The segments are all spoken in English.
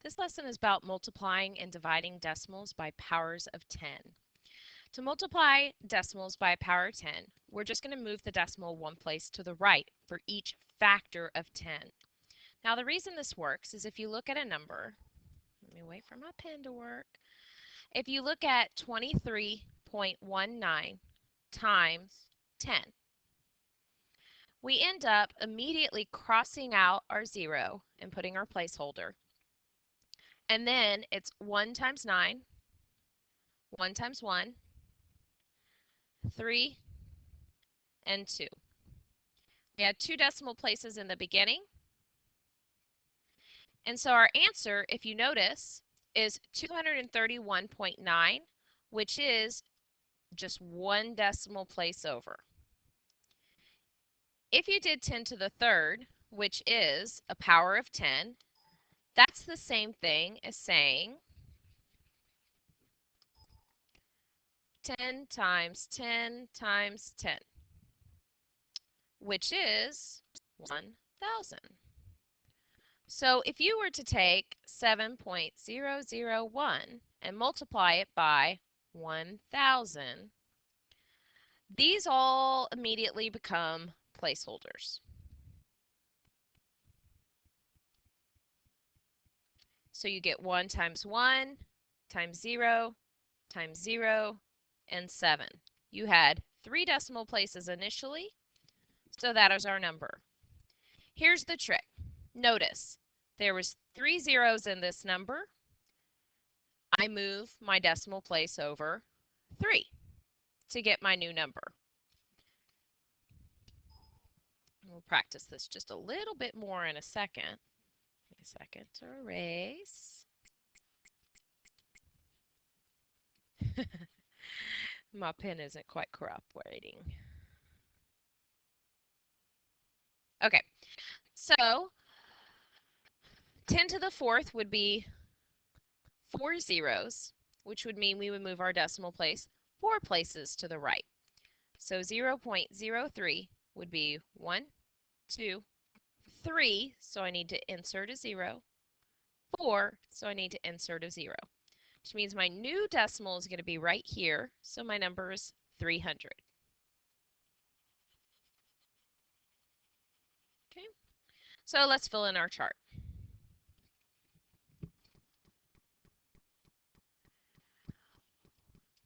This lesson is about multiplying and dividing decimals by powers of 10. To multiply decimals by a power of 10, we're just going to move the decimal one place to the right for each factor of 10. Now the reason this works is if you look at a number, let me wait for my pen to work. If you look at 23.19 times 10, we end up immediately crossing out our 0 and putting our placeholder. And then it's 1 times 9, 1 times 1, 3, and 2. We had 2 decimal places in the beginning. And so our answer, if you notice, is 231.9, which is just 1 decimal place over. If you did 10 to the third, which is a power of 10, that's the same thing as saying 10 times 10 times 10, which is 1,000. So if you were to take 7.001 and multiply it by 1,000, these all immediately become placeholders. So you get 1 times 1 times 0 times 0 and 7. You had 3 decimal places initially, so that is our number. Here's the trick. Notice there was 3 zeros in this number. I move my decimal place over 3 to get my new number. We'll practice this just a little bit more in a second. A second to erase. My pen isn't quite cooperating. Okay, so 10 to the fourth would be 4 zeros, which would mean we would move our decimal place 4 places to the right. So 0.03 would be 1, 2, 3, so I need to insert a 0, 4, so I need to insert a 0, which means my new decimal is going to be right here, so my number is 300. Okay, so let's fill in our chart.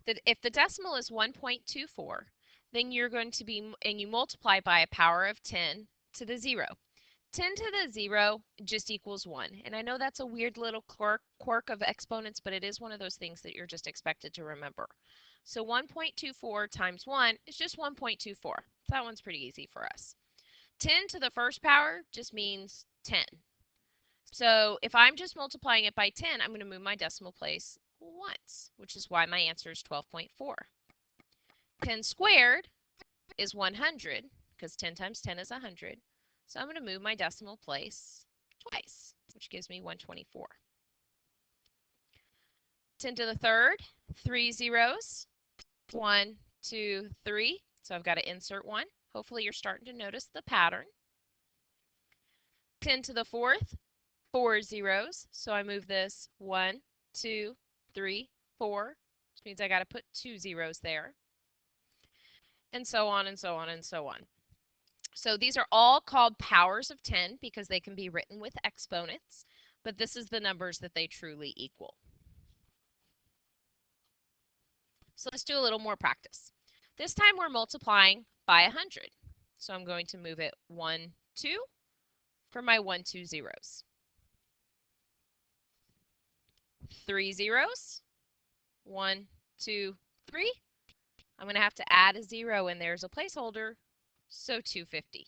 If the decimal is 1.24, then you're going to be, and you multiply by a power of 10 to the 0. 10 to the 0 just equals 1. And I know that's a weird little quirk of exponents, but it is one of those things that you're just expected to remember. So 1.24 times 1 is just 1.24. That one's pretty easy for us. 10 to the first power just means 10. So if I'm just multiplying it by 10, I'm going to move my decimal place once, which is why my answer is 12.4. 10 squared is 100, because 10 times 10 is 100. So I'm going to move my decimal place twice, which gives me 124. 10 to the third, 3 zeros, 1, 2, 3. So I've got to insert 1. Hopefully you're starting to notice the pattern. 10 to the fourth, 4 zeros. So I move this 1, 2, 3, 4, which means I got to put 2 zeros there. And so on and so on and so on. So these are all called powers of 10 because they can be written with exponents, but this is the numbers that they truly equal. So let's do a little more practice. This time we're multiplying by 100. So I'm going to move it 1, 2 for my 1, 2 zeros. 3 zeros, 1, 2, 3. I'm going to have to add a 0 and there's a placeholder, so 250.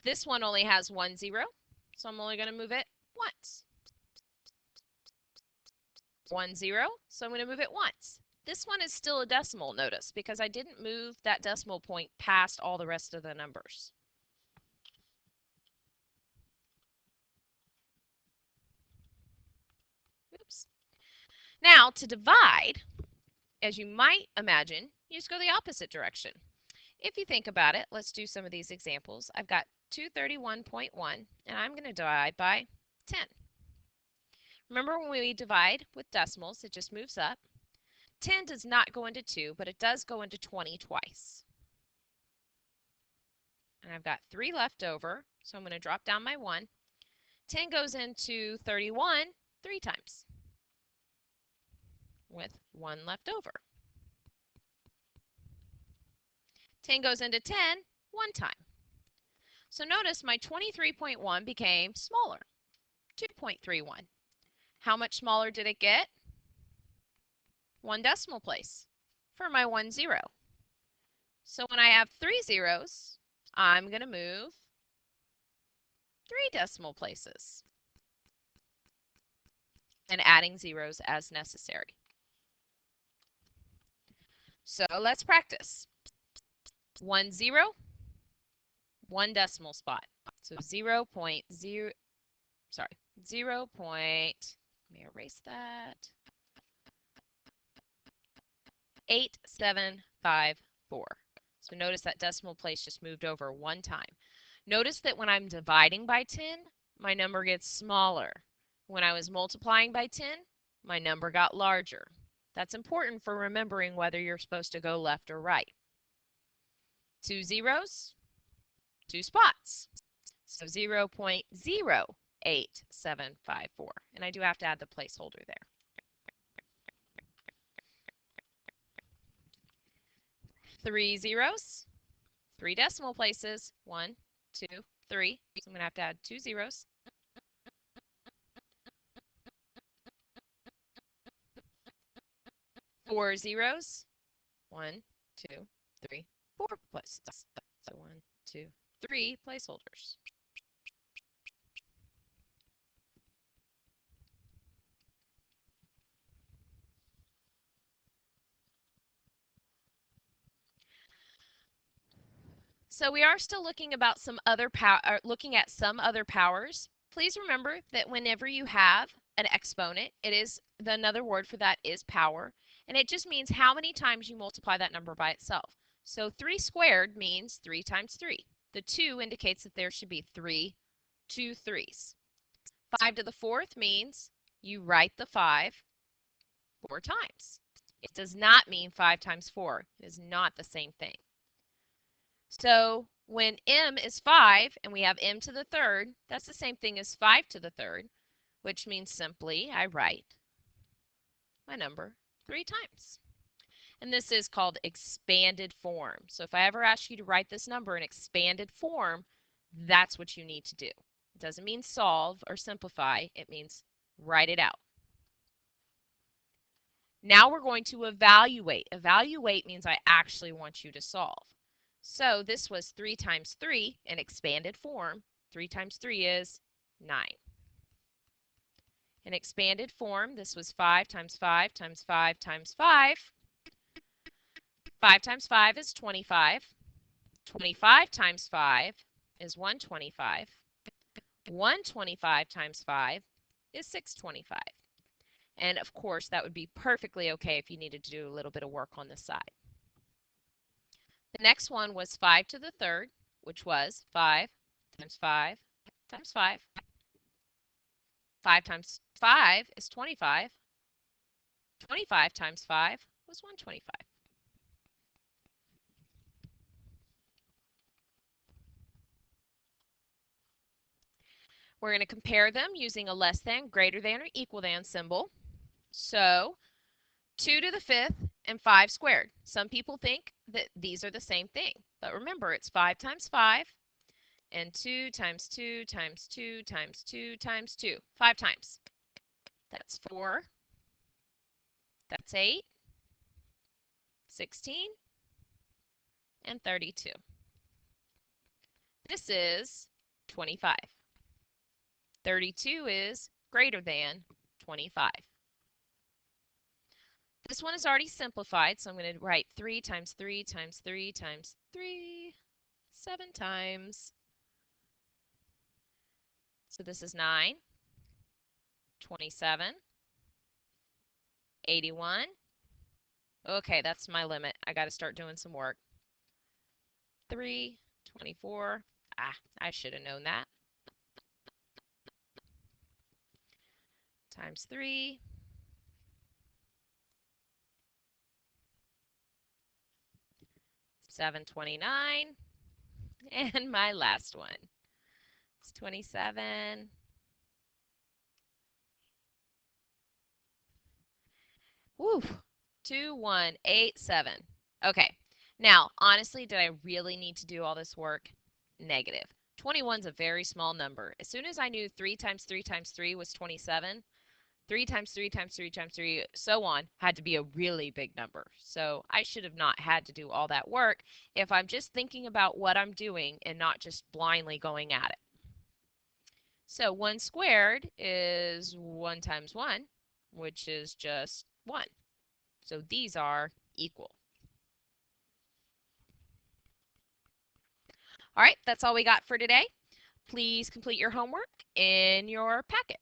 This one only has 1 0, so I'm only going to move it once. 1 0, so I'm going to move it once. This one is still a decimal, notice, because I didn't move that decimal point past all the rest of the numbers. Oops. Now, to divide, as you might imagine, you just go the opposite direction. If you think about it, let's do some of these examples. I've got 231.1, and I'm going to divide by 10. Remember when we divide with decimals, it just moves up. 10 does not go into 2, but it does go into 20 twice. And I've got 3 left over, so I'm going to drop down my 1. 10 goes into 31 3 times with 1 left over. 10 goes into 10 1 time. So notice my 23.1 became smaller, 2.31. How much smaller did it get? 1 decimal place for my 1 0. So when I have 3 zeros, I'm going to move 3 decimal places and adding zeros as necessary. So let's practice. 1 0, 1 decimal spot. So 0 0.0, sorry, 0. Let me erase that. 8754. So notice that decimal place just moved over 1 time. Notice that when I'm dividing by 10, my number gets smaller. When I was multiplying by 10, my number got larger. That's important for remembering whether you're supposed to go left or right. 2 zeros, 2 spots. So 0.08754. And I do have to add the placeholder there. 3 zeros, 3 decimal places. 1, 2, 3. So I'm going to have to add 2 zeros. 4 zeros. 1, 2, 3, 4 places. So 1, 2, 3 placeholders. So we are still looking at some other powers. Please remember that whenever you have an exponent, another word for that is power, and it just means how many times you multiply that number by itself. So 3 squared means 3 times 3. The 2 indicates that there should be 3 2 3s. 5 to the 4th means you write the 5 4 times. It does not mean 5 times 4. It is not the same thing. So when m is 5 and we have m to the 3rd, that's the same thing as 5 to the 3rd, which means simply I write my number 3 times. And this is called expanded form. So if I ever ask you to write this number in expanded form, that's what you need to do. It doesn't mean solve or simplify. It means write it out. Now we're going to evaluate. Evaluate means I actually want you to solve. So this was 3 times 3 in expanded form. 3 times 3 is 9. In expanded form, this was 5 times 5 times 5 times 5. 5 times 5 is 25. 25 times 5 is 125. 125 times 5 is 625. And of course, that would be perfectly okay if you needed to do a little bit of work on the side. The next one was 5 to the 3rd, which was 5 times 5 times 5. 5 times 5 is 25. 25 times 5 was 125. We're going to compare them using a less than, greater than, or equal than symbol. So 2 to the 5th and 5 squared. Some people think that these are the same thing, but remember it's 5 times 5 and 2 times 2 times 2 times 2 times 2. 5 times. That's 4. That's 8, 16, and 32. This is 25. 32 is greater than 25. This one is already simplified, so I'm going to write 3 times 3 times 3 times 3, 7 times. So this is 9, 27, 81. Okay, that's my limit. I got to start doing some work. 3, 24. I should have known that. Times 3. 729. And my last one. It's 27. Woo. 2187. Okay. Now, honestly, did I really need to do all this work? Negative. 21 is a very small number. As soon as I knew 3 times 3 times 3 was 27, 3 times 3 times 3 times 3, so on, had to be a really big number. So I should have not had to do all that work if I'm just thinking about what I'm doing and not just blindly going at it. So 1 squared is 1 times 1, which is just 1. So these are equal. All right, that's all we got for today. Please complete your homework in your packet.